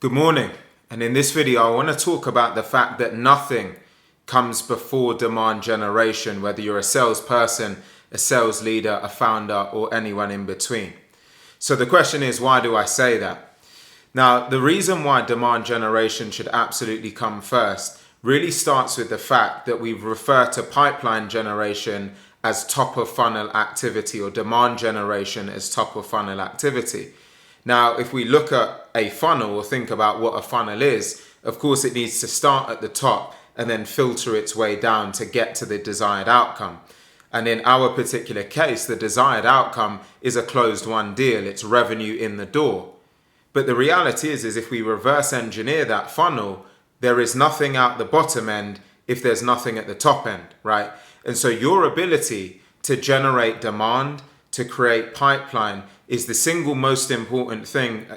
Good morning, and in this video I want to talk about the fact that nothing comes before demand generation, whether you're a salesperson, a sales leader, a founder, or anyone in between. So the question is, why do I say that? Now, the reason why demand generation should absolutely come first really starts with the fact that we refer to pipeline generation as top of funnel activity, or demand generation as top of funnel activity. Now, if we look at a funnel or think about what a funnel is, of course it needs to start at the top and then filter its way down to get to the desired outcome. And in our particular case, the desired outcome is a closed won deal. It's revenue in the door. But the reality is if we reverse engineer that funnel, there is nothing out the bottom end if there's nothing at the top end, right? And so your ability to generate demand, to create pipeline, is the single most important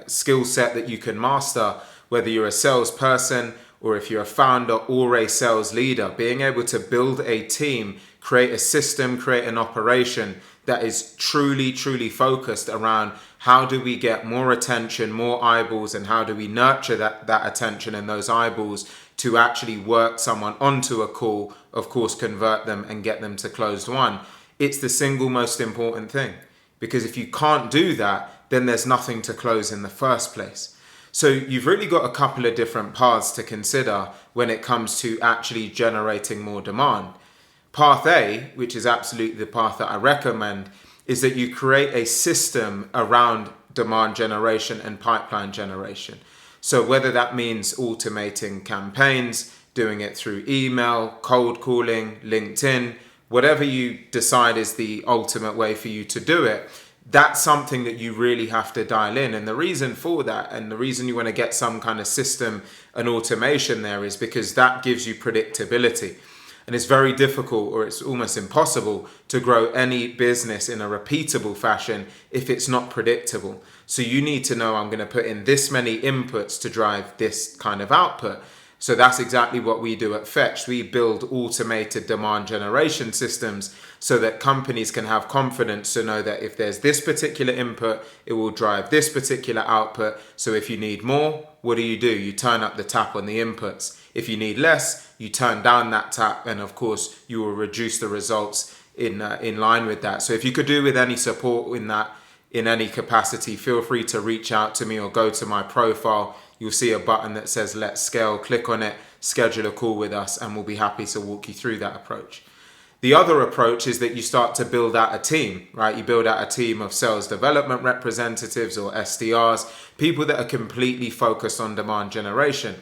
skill set that you can master, whether you're a salesperson or if you're a founder or a sales leader. Being able to build a team, create a system, create an operation that is truly focused around how do we get more attention, more eyeballs, and how do we nurture that attention and those eyeballs to actually work someone onto a call, of course convert them and get them to closed won. It's the single most important thing. Because if you can't do that, then there's nothing to close in the first place. So you've really got a couple of different paths to consider when it comes to actually generating more demand. Path A, which is absolutely the path that I recommend, is that you create a system around demand generation and pipeline generation. So whether that means automating campaigns, doing it through email, cold calling, LinkedIn, whatever you decide is the ultimate way for you to do it, that's something that you really have to dial in. And the reason for that, and the reason you want to get some kind of system and automation there, is because that gives you predictability. And it's very difficult, or it's almost impossible, to grow any business in a repeatable fashion if it's not predictable. So you need to know, I'm going to put in this many inputs to drive this kind of output. So that's exactly what we do at Fetch. We build automated demand generation systems so that companies can have confidence to know that if there's this particular input, it will drive this particular output. So if you need more, what do? You turn up the tap on the inputs. If you need less, you turn down that tap, and of course you will reduce the results in line with that. So if you could do with any support in that, in any capacity, feel free to reach out to me or go to my profile. You'll see a button that says Let's Scale. Click on it, schedule a call with us, and we'll be happy to walk you through that approach. The other approach is that you start to build out a team, right? You build out a team of sales development representatives, or SDRs, people that are completely focused on demand generation.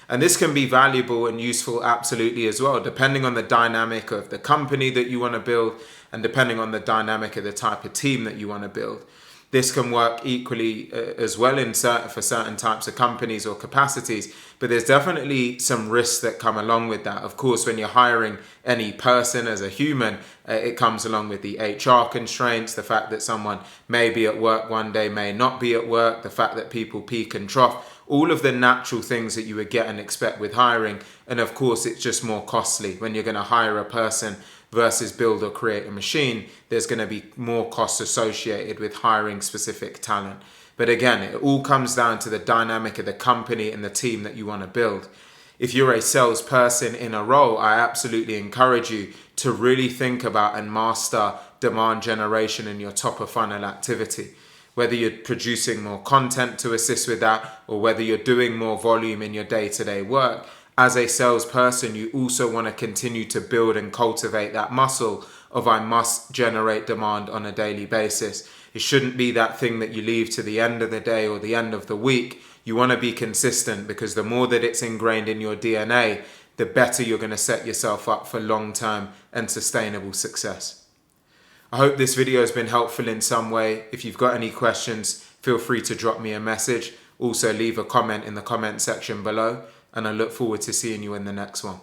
And this can be valuable and useful absolutely as well, depending on the dynamic of the company that you want to build and depending on the dynamic of the type of team that you want to build. This can work equally as well for certain types of companies or capacities, but there's definitely some risks that come along with that. Of course, when you're hiring any person as a human, it comes along with the HR constraints, the fact that someone may be at work one day, may not be at work, the fact that people peak and trough, all of the natural things that you would get and expect with hiring. And of course, it's just more costly when you're going to hire a person versus build or create a machine. There's going to be more costs associated with hiring specific talent. But again, it all comes down to the dynamic of the company and the team that you want to build. If you're a salesperson in a role, I absolutely encourage you to really think about and master demand generation in your top of funnel activity. Whether you're producing more content to assist with that, or whether you're doing more volume in your day-to-day work, as a salesperson, you also want to continue to build and cultivate that muscle of I must generate demand on a daily basis. It shouldn't be that thing that you leave to the end of the day or the end of the week. You want to be consistent, because the more that it's ingrained in your DNA, the better you're going to set yourself up for long-term and sustainable success. I hope this video has been helpful in some way. If you've got any questions, feel free to drop me a message. Also leave a comment in the comment section below, and I look forward to seeing you in the next one.